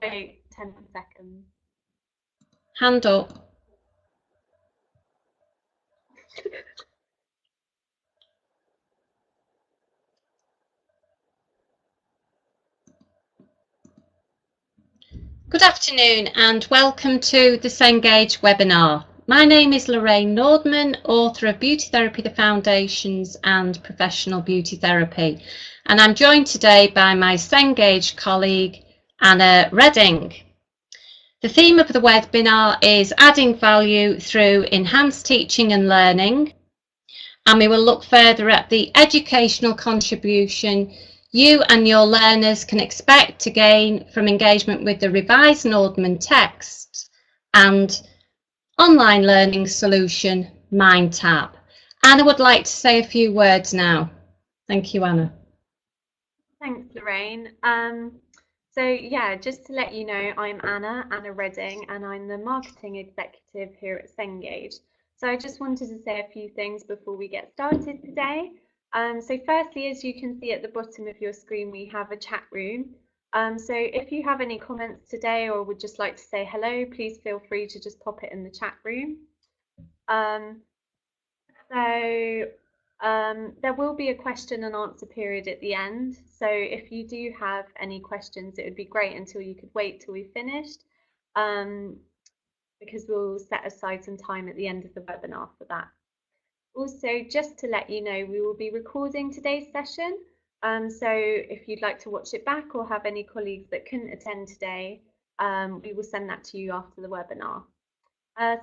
wait 10 seconds. Hand up. Good afternoon and welcome to the Cengage webinar. My name is Lorraine Nordmann, author of Beauty Therapy, the Foundations and Professional Beauty Therapy. And I'm joined today by my Cengage colleague, Anna Redding. The theme of the webinar is adding value through enhanced teaching and learning. And we will look further at the educational contribution you and your learners can expect to gain from engagement with the revised Nordmann text and online learning solution, Mindtap. Anna would like to say a few words now. Thank you, Anna. Thanks, Lorraine. So yeah, just to let you know, I'm Anna Redding, and I'm the marketing executive here at Cengage. So I just wanted to say a few things before we get started today. So firstly, as you can see at the bottom of your screen, we have a chat room. So if you have any comments today or would just like to say hello, please feel free to just pop it in the chat room. There will be a question and answer period at the end. So if you do have any questions, it would be great until you could wait till we finished, because we'll set aside some time at the end of the webinar for that. Also, just to let you know, we will be recording today's session. So if you'd like to watch it back or have any colleagues that couldn't attend today, we will send that to you after the webinar.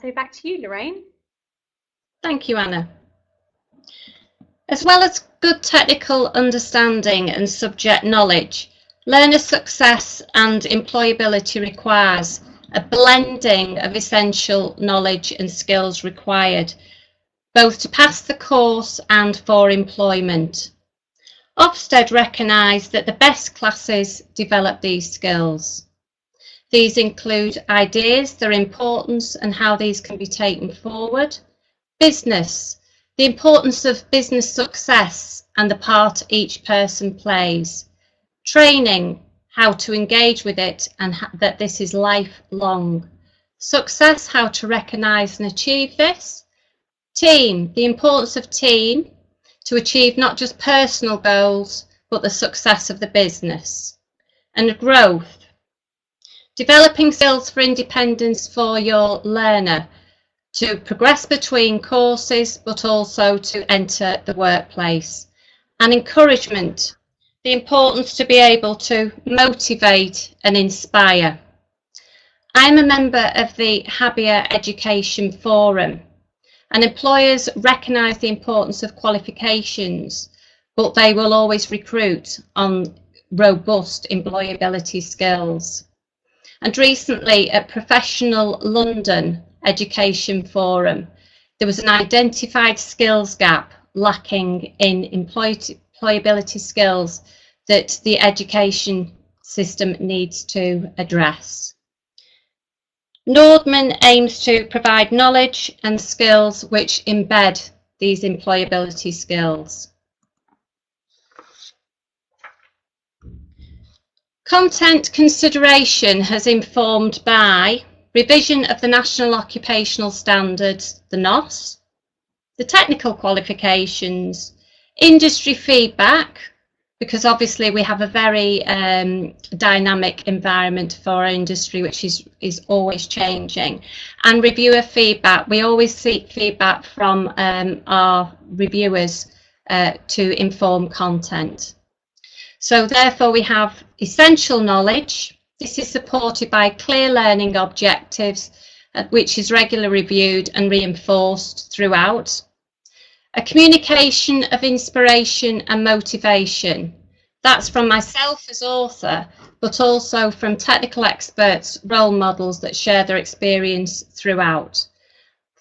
So back to you, Lorraine. Thank you, Anna. As well as good technical understanding and subject knowledge, learner success and employability requires a blending of essential knowledge and skills required, both to pass the course and for employment. Ofsted recognised that the best classes develop these skills. These include ideas, their importance and how these can be taken forward, business, the importance of business success and the part each person plays, training, how to engage with it and that this is lifelong, success, how to recognise and achieve this, team, the importance of team to achieve not just personal goals, but the success of the business. And growth, developing skills for independence for your learner to progress between courses, but also to enter the workplace. And encouragement, the importance to be able to motivate and inspire. I'm a member of the Happier Education Forum. And employers recognise the importance of qualifications, but they will always recruit on robust employability skills. And recently at Professional London Education Forum, there was an identified skills gap lacking in employability skills that the education system needs to address. Nordmann aims to provide knowledge and skills which embed these employability skills. Content consideration has informed by revision of the National Occupational Standards, the NOS, the technical qualifications, industry feedback, because obviously we have a very dynamic environment for our industry, which is always changing, and reviewer feedback. We always seek feedback from our reviewers to inform content. So therefore we have essential knowledge. This is supported by clear learning objectives, which is regularly reviewed and reinforced throughout. A communication of inspiration and motivation. That's from myself as author, but also from technical experts, role models that share their experience throughout.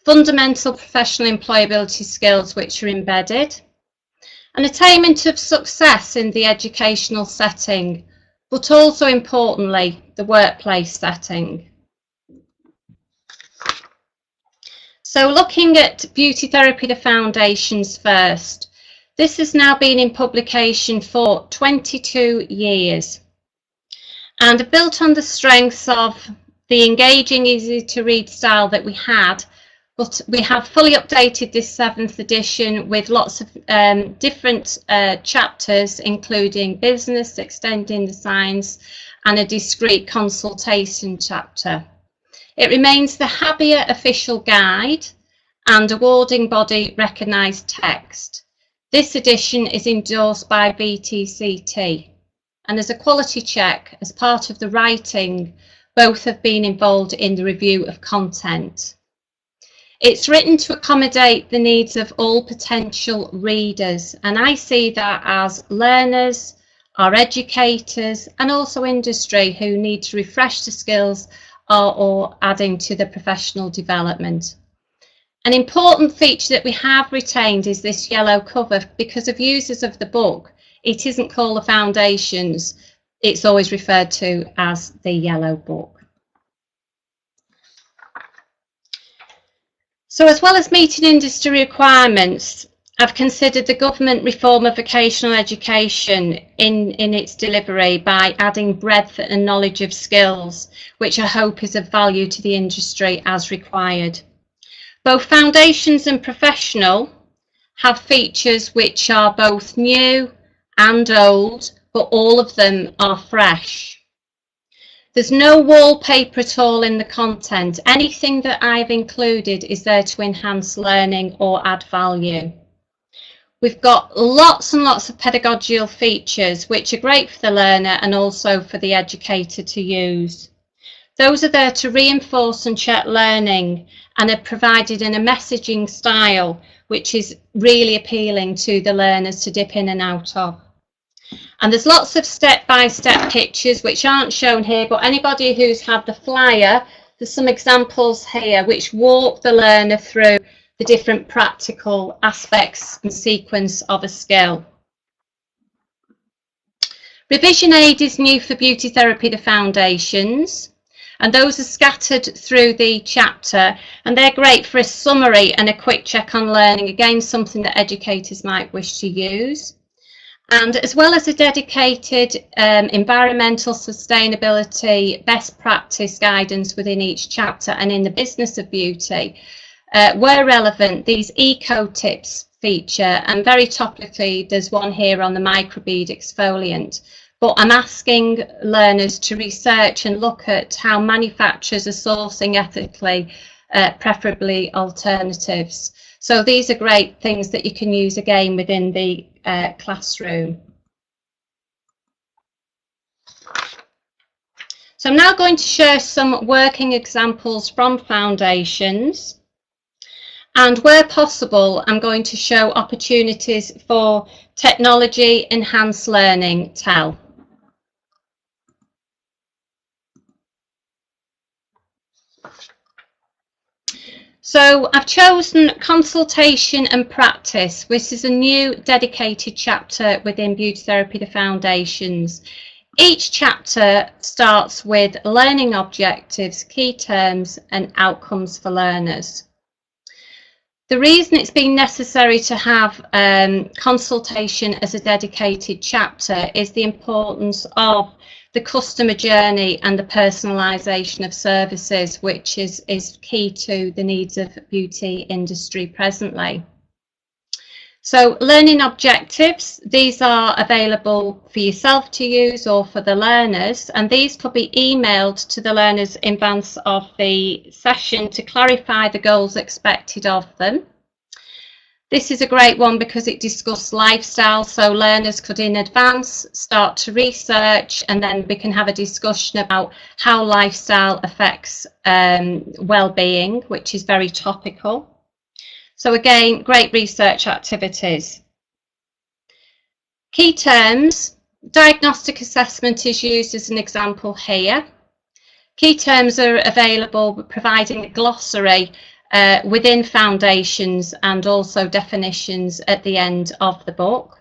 Fundamental professional employability skills which are embedded. An attainment of success in the educational setting, but also importantly, the workplace setting. So looking at Beauty Therapy, the Foundations first. This has now been in publication for 22 years. and built on the strengths of the engaging, easy to read style that we had, but we have fully updated this 7th edition with lots of different chapters, including business, extending the science, and a discrete consultation chapter. It remains the HABIA official guide and awarding body recognised text. This edition is endorsed by BTCT, and as a quality check, as part of the writing, both have been involved in the review of content. It's written to accommodate the needs of all potential readers, and I see that as learners, our educators, and also industry who need to refresh the skills or adding to the professional development. An important feature that we have retained is this yellow cover. Because of users of the book, it isn't called the Foundations, it's always referred to as the Yellow Book. So as well as meeting industry requirements, I've considered the government reform of vocational education in its delivery by adding breadth and knowledge of skills, which I hope is of value to the industry as required. Both Foundations and Professional have features which are both new and old, but all of them are fresh. There's no wallpaper at all in the content. Anything that I've included is there to enhance learning or add value. We've got lots and lots of pedagogical features which are great for the learner and also for the educator to use. Those are there to reinforce and check learning and are provided in a messaging style which is really appealing to the learners to dip in and out of. And there's lots of step-by-step pictures which aren't shown here, but anybody who's had the flyer, there's some examples here which walk the learner through the different practical aspects and sequence of a skill. Revision aid is new for beauty therapy, the Foundations, and those are scattered through the chapter, and they're great for a summary and a quick check on learning, again something that educators might wish to use. And as well as a dedicated environmental sustainability best practice guidance within each chapter and in the business of beauty, where relevant, these eco tips feature, and very topically there's one here on the microbead exfoliant. But I'm asking learners to research and look at how manufacturers are sourcing ethically, preferably alternatives. So these are great things that you can use again within the classroom. So I'm now going to share some working examples from Foundations, and where possible I'm going to show opportunities for technology enhanced learning TEL. So I've chosen Consultation and Practice, which is a new dedicated chapter within Beauty Therapy, the Foundations. Each chapter starts with learning objectives, key terms and outcomes for learners. The reason it's been necessary to have consultation as a dedicated chapter is the importance of the customer journey and the personalisation of services, which is key to the needs of beauty industry presently. So learning objectives, these are available for yourself to use or for the learners, and these could be emailed to the learners in advance of the session to clarify the goals expected of them. This is a great one because it discusses lifestyle, so learners could in advance start to research, and then we can have a discussion about how lifestyle affects well-being, which is very topical. So again, great research activities. Key terms, diagnostic assessment is used as an example here. Key terms are available providing a glossary within Foundations and also definitions at the end of the book.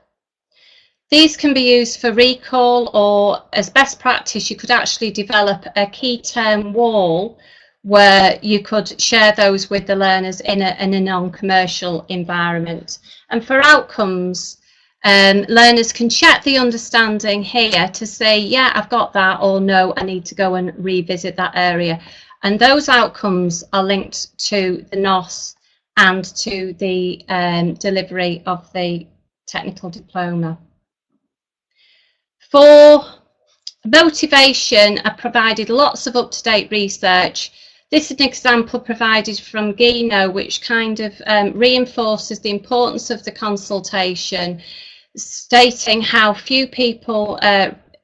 These can be used for recall, or as best practice you could actually develop a key term wall where you could share those with the learners in a non-commercial environment. And for outcomes, Learners can check the understanding here to say, yeah, I've got that, or no, I need to go and revisit that area. And those outcomes are linked to the NOS and to the delivery of the technical diploma. For motivation, I provided lots of up-to-date research. This is an example provided from Gino, which kind of reinforces the importance of the consultation, stating how few people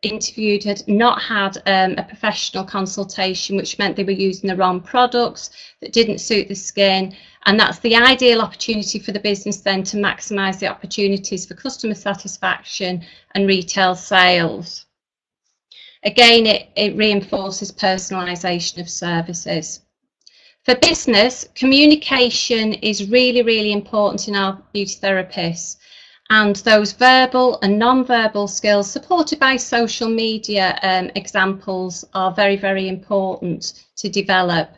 interviewed had not had a professional consultation, which meant they were using the wrong products that didn't suit the skin. And that's the ideal opportunity for the business then to maximise the opportunities for customer satisfaction and retail sales. Again, it reinforces personalisation of services. For business, communication is really, really important in our beauty therapists. And those verbal and non-verbal skills supported by social media examples are very, very important to develop.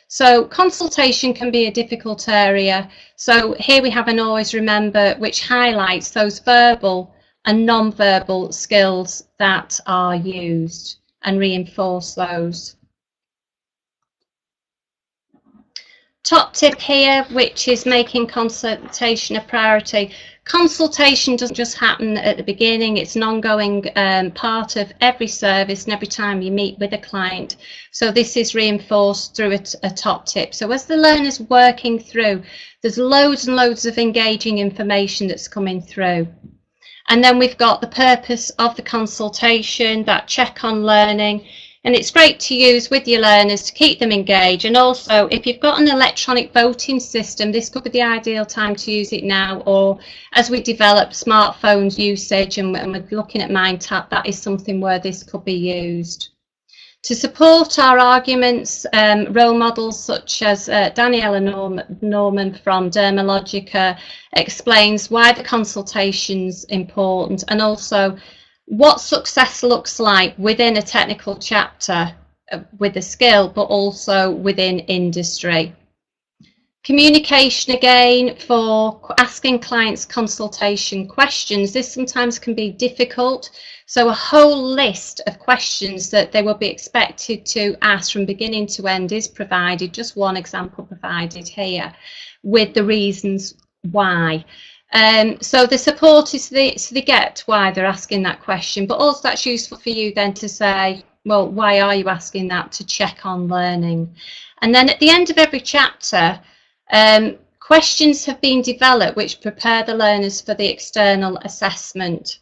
So consultation can be a difficult area. So here we have an always remember, which highlights those verbal and non-verbal skills that are used and reinforce those. Top tip here, which is making consultation a priority. Consultation doesn't just happen at the beginning, it's an ongoing part of every service and every time you meet with a client. So this is reinforced through a top tip. So as the learner's working through, there's loads and loads of engaging information that's coming through. And then we've got the purpose of the consultation, that check on learning. And it's great to use with your learners to keep them engaged. And also, if you've got an electronic voting system, this could be the ideal time to use it now, or as we develop smartphones usage and we're looking at Mindtap, that is something where this could be used. To support our arguments, role models such as Daniela Nordmann from Dermalogica explains why the consultation's important, and also what success looks like within a technical chapter with a skill, but also within industry. Communication again, for asking clients consultation questions. This sometimes can be difficult. So a whole list of questions that they will be expected to ask from beginning to end is provided, just one example provided here, with the reasons why. So the support is so they get why they're asking that question, but also that's useful for you then to say, well, why are you asking that, to check on learning. And then at the end of every chapter, questions have been developed which prepare the learners for the external assessment.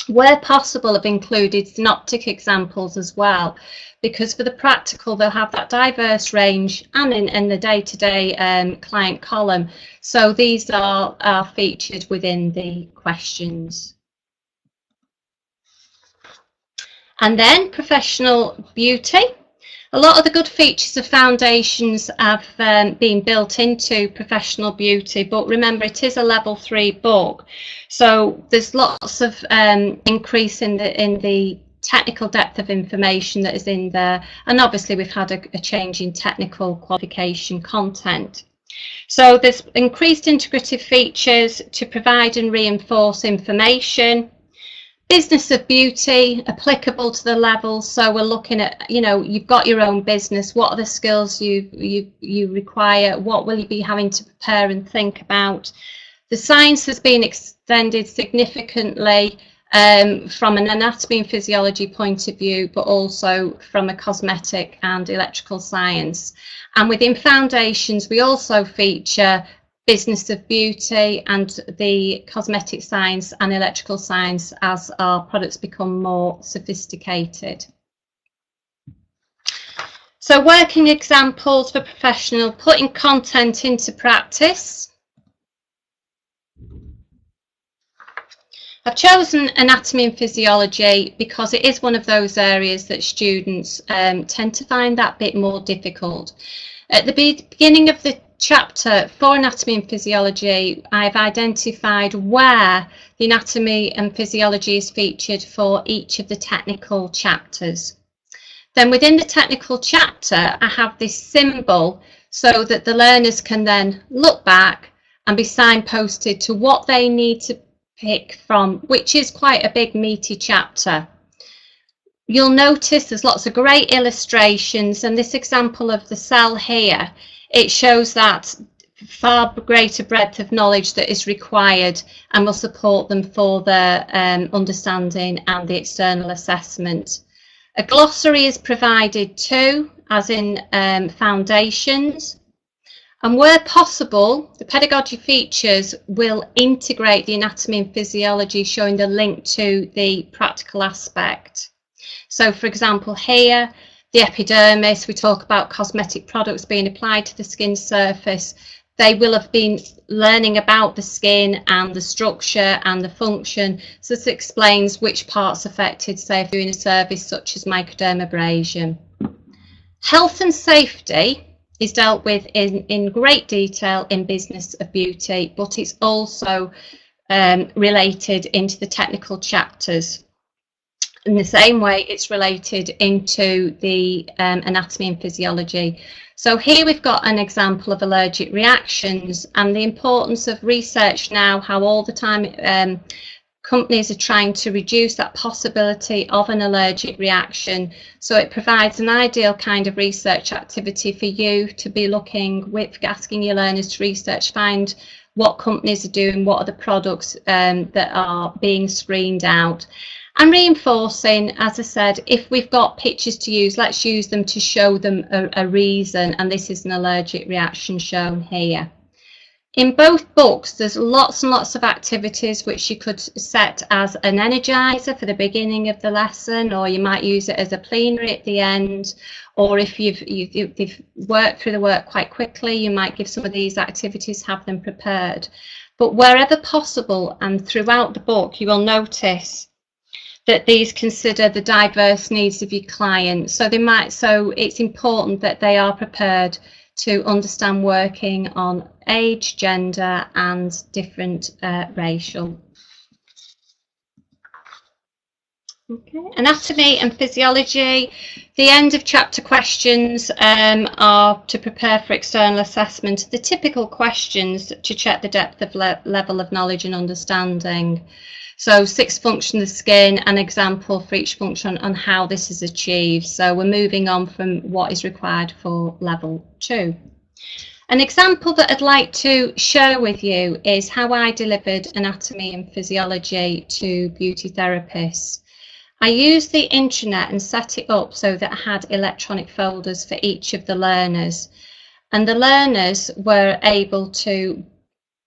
Where possible, I've included synoptic examples as well, because for the practical they'll have that diverse range and in the day-to-day client column. So these are featured within the questions. And then professional beauty. A lot of the good features of foundations have been built into professional beauty, but remember it is a level 3 book, so there's lots of increase in the technical depth of information that is in there, and obviously we've had a change in technical qualification content. So there's increased integrative features to provide and reinforce information. Business of beauty, applicable to the levels. So we're looking at, you know, you've got your own business. What are the skills you require? What will you be having to prepare and think about? The science has been extended significantly from an anatomy and physiology point of view, but also from a cosmetic and electrical science. And within foundations, we also feature business of beauty and the cosmetic science and electrical science as our products become more sophisticated. So working examples for professional, putting content into practice. I've chosen anatomy and physiology because it is one of those areas that students tend to find that bit more difficult. At the beginning of the chapter for anatomy and physiology, I've identified where the anatomy and physiology is featured for each of the technical chapters. Then within the technical chapter, I have this symbol so that the learners can then look back and be signposted to what they need to pick from, which is quite a big meaty chapter. You'll notice there's lots of great illustrations, and this example of the cell here, it shows that far greater breadth of knowledge that is required and will support them for their understanding and the external assessment. A glossary is provided too, as in foundations. And where possible, the pedagogy features will integrate the anatomy and physiology, showing the link to the practical aspect. So, for example, here, the epidermis, we talk about cosmetic products being applied to the skin surface. They will have been learning about the skin and the structure and the function. So this explains which parts affected, say, if you're doing a service such as microdermabrasion. Health and safety is dealt with in great detail in Business of Beauty, but it's also related into the technical chapters. In the same way, it's related into the anatomy and physiology. So here we've got an example of allergic reactions and the importance of research now, how all the time companies are trying to reduce that possibility of an allergic reaction. So it provides an ideal kind of research activity for you to be looking with, asking your learners to research, find what companies are doing, what are the products that are being screened out. And reinforcing, as I said, if we've got pictures to use, let's use them to show them a reason, and this is an allergic reaction shown here. In both books, there's lots and lots of activities which you could set as an energizer for the beginning of the lesson, or you might use it as a plenary at the end, or if you've worked through the work quite quickly, you might give some of these activities, have them prepared. But wherever possible and throughout the book, you will notice that these consider the diverse needs of your client. So it's important that they are prepared to understand working on age, gender and different racial. Okay. Anatomy and physiology. The end of chapter questions are to prepare for external assessment. The typical questions to check the depth of level of knowledge and understanding. So 6 functions of the skin, an example for each function on how this is achieved. So we're moving on from what is required for level 2. An example that I'd like to share with you is how I delivered anatomy and physiology to beauty therapists. I used the intranet and set it up so that I had electronic folders for each of the learners. And the learners were able to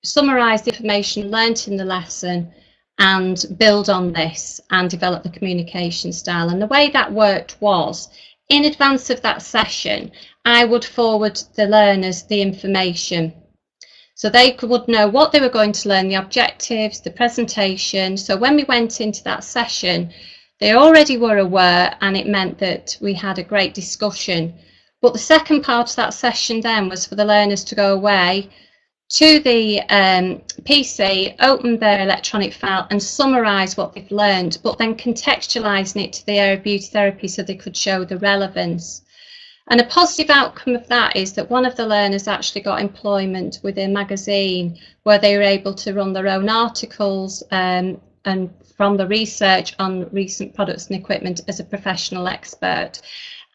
summarise the information learnt in the lesson and build on this and develop the communication style. And the way that worked was, in advance of that session, I would forward the learners the information. So they would know what they were going to learn, the objectives, the presentation. So when we went into that session, they already were aware, and it meant that we had a great discussion. But the second part of that session then was for the learners to go away to the PC, open their electronic file and summarise what they've learned, but then contextualising it to the area of beauty therapy so they could show the relevance. And a positive outcome of that is that one of the learners actually got employment with a magazine where they were able to run their own articles and from the research on recent products and equipment as a professional expert.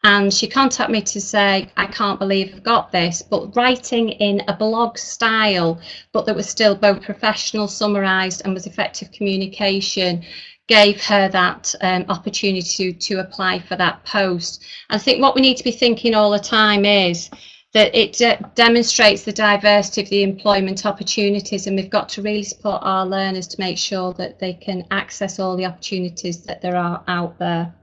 And she contacted me to say, I can't believe I've got this, but writing in a blog style, but that was still both professional, summarised and was effective communication, gave her that opportunity to apply for that post. I think what we need to be thinking all the time is that it demonstrates the diversity of the employment opportunities, and we've got to really support our learners to make sure that they can access all the opportunities that there are out there.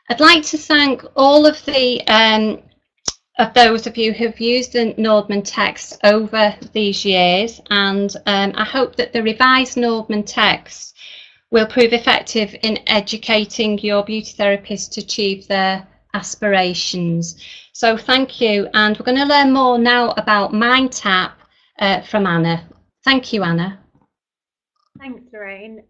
I'd like to thank all of the of those of you who've used the Nordmann text over these years, and I hope that the revised Nordmann text will prove effective in educating your beauty therapists to achieve their aspirations. So thank you, and we're going to learn more now about Mindtap from Anna. Thank you, Anna. Thanks, Lorraine.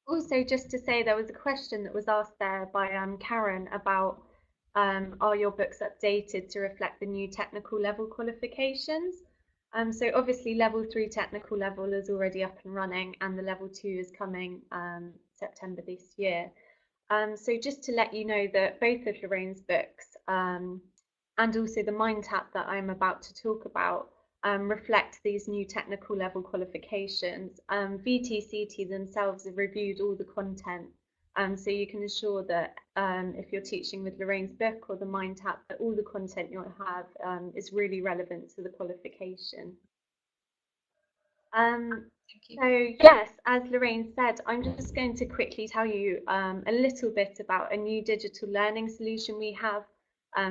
Also, just to say, there was a question that was asked there by Karen about are your books updated to reflect the new technical level qualifications? So obviously level 3 technical level is already up and running, and the level 2 is coming September this year. So just to let you know that both of Lorraine's books and also the Mindtap that I'm about to talk about reflect these new technical level qualifications. VTCT themselves have reviewed all the content, so you can ensure that if you're teaching with Lorraine's book or the Mindtap, that all the content you'll have is really relevant to the qualification. So yes, as Lorraine said, I'm just going to quickly tell you a little bit about a new digital learning solution we have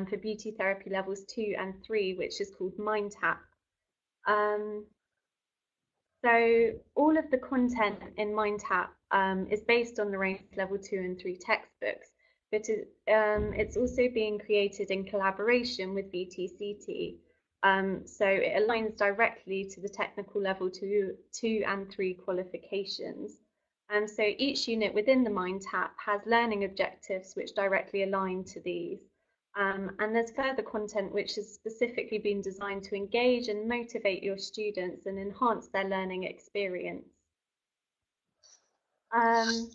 for beauty therapy levels 2 and 3, which is called Mindtap. So all of the content in Mindtap is based on Lorraine's level 2 and 3 textbooks, but it's also being created in collaboration with VTCT. So it aligns directly to the technical level 2 and 3 qualifications. And so each unit within the Mindtap has learning objectives which directly align to these. And there's further content which has specifically been designed to engage and motivate your students and enhance their learning experience. So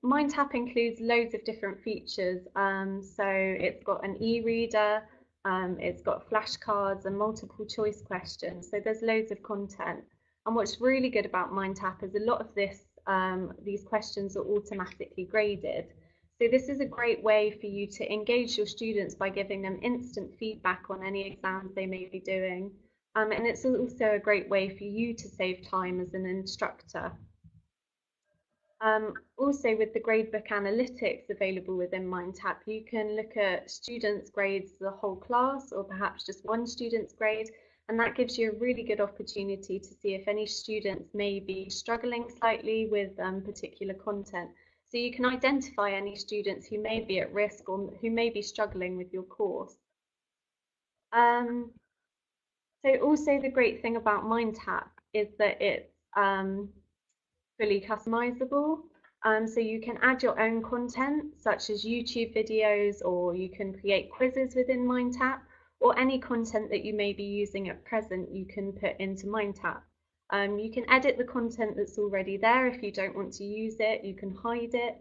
Mindtap includes loads of different features. So it's got an e-reader, it's got flashcards and multiple choice questions. So there's loads of content. And what's really good about Mindtap is a lot of these questions are automatically graded. So this is a great way for you to engage your students by giving them instant feedback on any exams they may be doing. And it's also a great way for you to save time as an instructor. Also, with the gradebook analytics available within Mindtap, you can look at students' grades for the whole class or perhaps just one student's grade, and that gives you a really good opportunity to see if any students may be struggling slightly with particular content. So you can identify any students who may be at risk or who may be struggling with your course. So also the great thing about Mindtap is that it's fully customizable. So you can add your own content, such as YouTube videos, or you can create quizzes within Mindtap, or any content that you may be using at present, you can put into Mindtap. You can edit the content that's already there if you don't want to use it, you can hide it.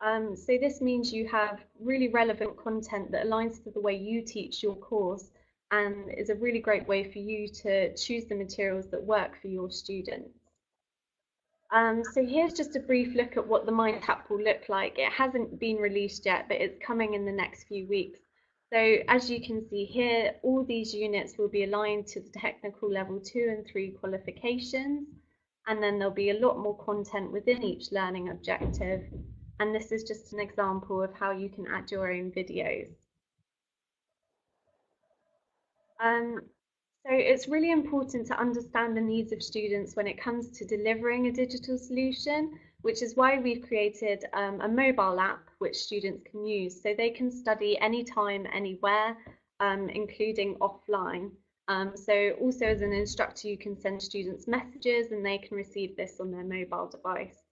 So this means you have really relevant content that aligns to the way you teach your course and is a really great way for you to choose the materials that work for your students. So here's just a brief look at what the Mindtap will look like. It hasn't been released yet, but it's coming in the next few weeks. So as you can see here, all these units will be aligned to the technical level 2 and 3 qualifications, and then there'll be a lot more content within each learning objective. And this is just an example of how you can add your own videos. So it's really important to understand the needs of students when it comes to delivering a digital solution, which is why we've created a mobile app which students can use. So they can study anytime, anywhere, including offline. So also as an instructor, you can send students messages and they can receive this on their mobile device.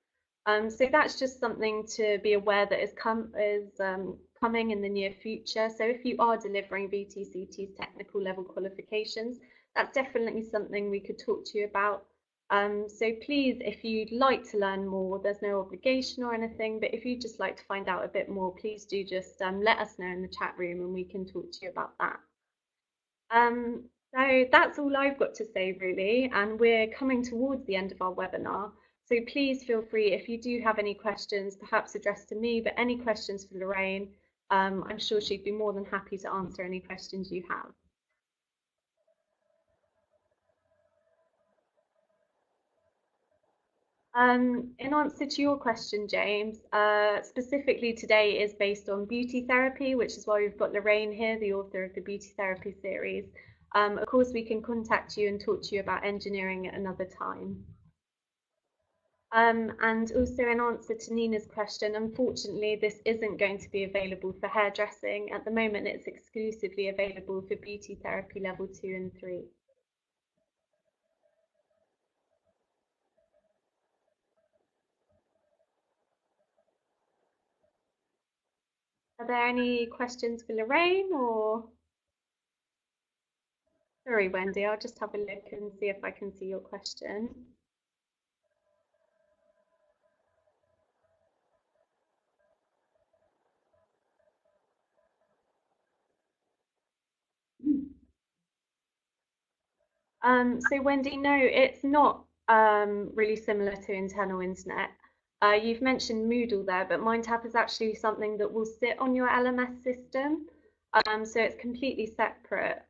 So that's just something to be aware that is coming in the near future. So if you are delivering VTCT's technical level qualifications, that's definitely something we could talk to you about. So please, if you'd like to learn more, there's no obligation or anything, but if you'd just like to find out a bit more, please do just let us know in the chat room and we can talk to you about that. So that's all I've got to say really, and we're coming towards the end of our webinar. So please feel free, if you do have any questions, perhaps addressed to me, but any questions for Lorraine, I'm sure she'd be more than happy to answer any questions you have. In answer to your question, James, specifically today is based on beauty therapy, which is why we've got Lorraine here, the author of the beauty therapy series. Of course, we can contact you and talk to you about engineering at another time. And also in answer to Nina's question, unfortunately, this isn't going to be available for hairdressing. At the moment, it's exclusively available for beauty therapy level 2 and 3. Are there any questions for Lorraine or? Sorry, Wendy, I'll just have a look and see if I can see your question. So Wendy, no, it's not really similar to internal internet. You've mentioned Moodle there, but Mindtap is actually something that will sit on your LMS system. So it's completely separate.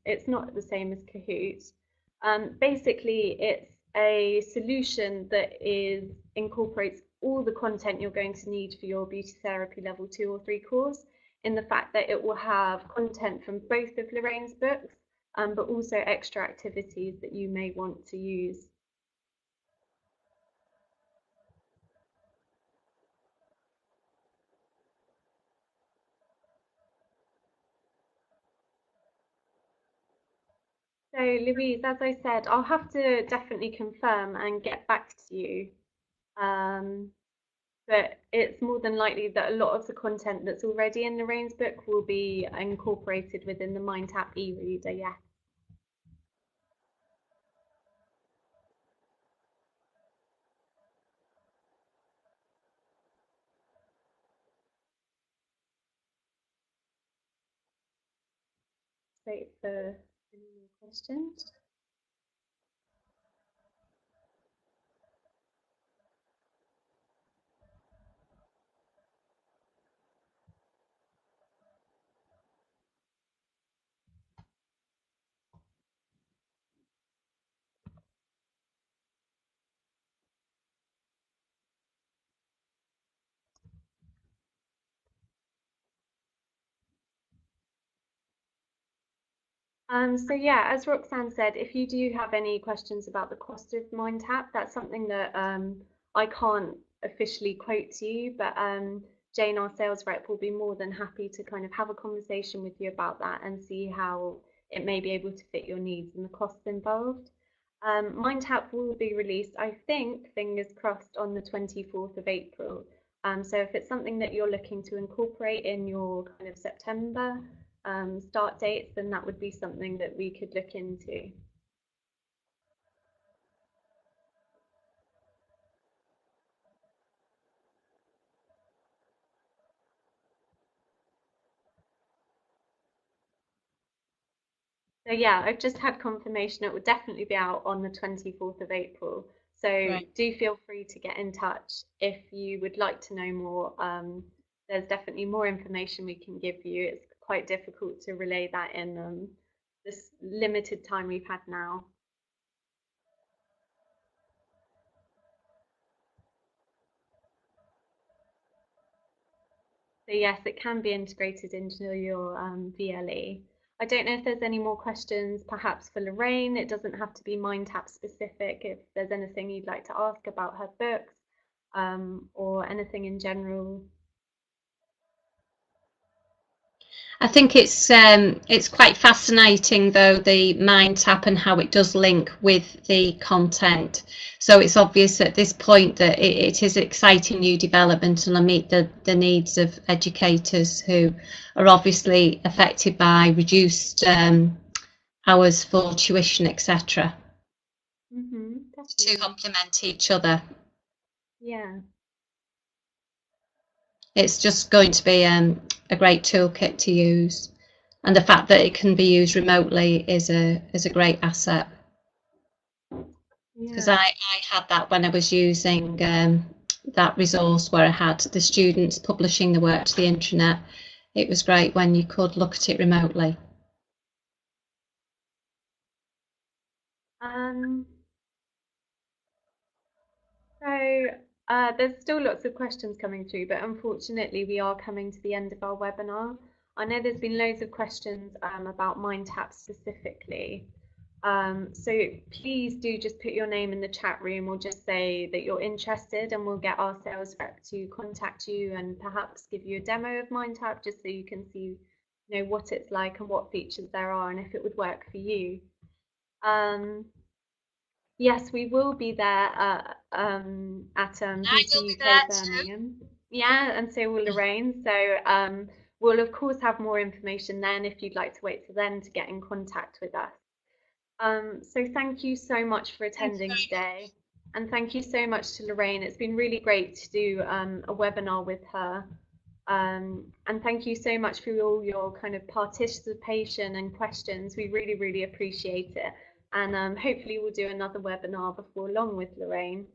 It's not the same as Kahoot. Basically, it's a solution that incorporates all the content you're going to need for your beauty therapy level 2 or 3 course, in the fact that it will have content from both of Lorraine's books, but also extra activities that you may want to use. So Louise, as I said, I'll have to definitely confirm and get back to you. But it's more than likely that a lot of the content that's already in Lorraine's book will be incorporated within the Mindtap e-reader, yes. Wait for any more questions. So yeah, as Roxanne said, if you do have any questions about the cost of Mindtap, that's something that I can't officially quote to you, but Jane, our sales rep, will be more than happy to kind of have a conversation with you about that and see how it may be able to fit your needs and the costs involved. Mindtap will be released, I think, fingers crossed, on the 24th of April. So if it's something that you're looking to incorporate in your kind of September start dates, then that would be something that we could look into. So yeah, I've just had confirmation it will definitely be out on the 24th of April. So Right. do feel free to get in touch if you would like to know more. There's definitely more information we can give you. It's quite difficult to relay that in this limited time we've had now. So yes, it can be integrated into your VLE. I don't know if there's any more questions, perhaps for Lorraine. It doesn't have to be Mindtap specific. If there's anything you'd like to ask about her books or anything in general. I think it's quite fascinating though, the Mindtap and how it does link with the content. So it's obvious at this point that it is exciting new development, and I meet the needs of educators who are obviously affected by reduced hours for tuition, etc. To Definitely. complement each other. Yeah. It's just going to be a great toolkit to use, and the fact that it can be used remotely is a great asset. Because Yeah. I had that when I was using that resource where I had the students publishing the work to the intranet. It was great when you could look at it remotely. Um, so there's still lots of questions coming through, but unfortunately we are coming to the end of our webinar. I know there's been loads of questions about Mindtap specifically. So please do just put your name in the chat room or just say that you're interested, and we'll get our sales rep to contact you and perhaps give you a demo of Mindtap just so you can see, what it's like and what features there are and if it would work for you. Yes, we will be there at I will Beauty be UK there too. Birmingham. Yeah, and so will Lorraine. So we'll of course have more information then if you'd like to wait till then to get in contact with us. So thank you so much for Thank you attending very much. today. And thank you so much to Lorraine. It's been really great to do a webinar with her. And thank you so much for all your kind of participation and questions. We really, really appreciate it. And hopefully we'll do another webinar before long with Lorraine.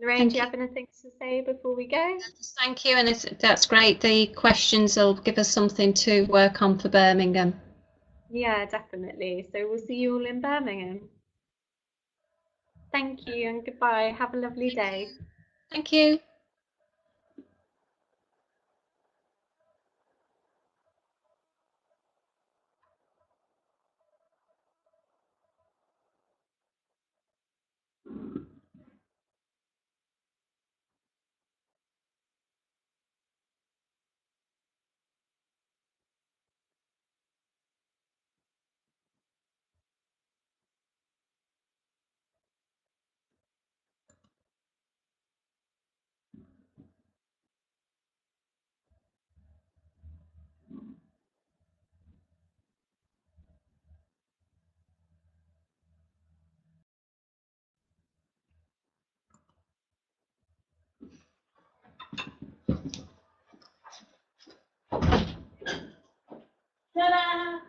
Lorraine, do Thank you you. have anything to say before we go? Thank you, and that's great. The questions will give us something to work on for Birmingham. Yeah, definitely. So we'll see you all in Birmingham. Thank you and goodbye. Have a lovely day. Thank you. Ta-da!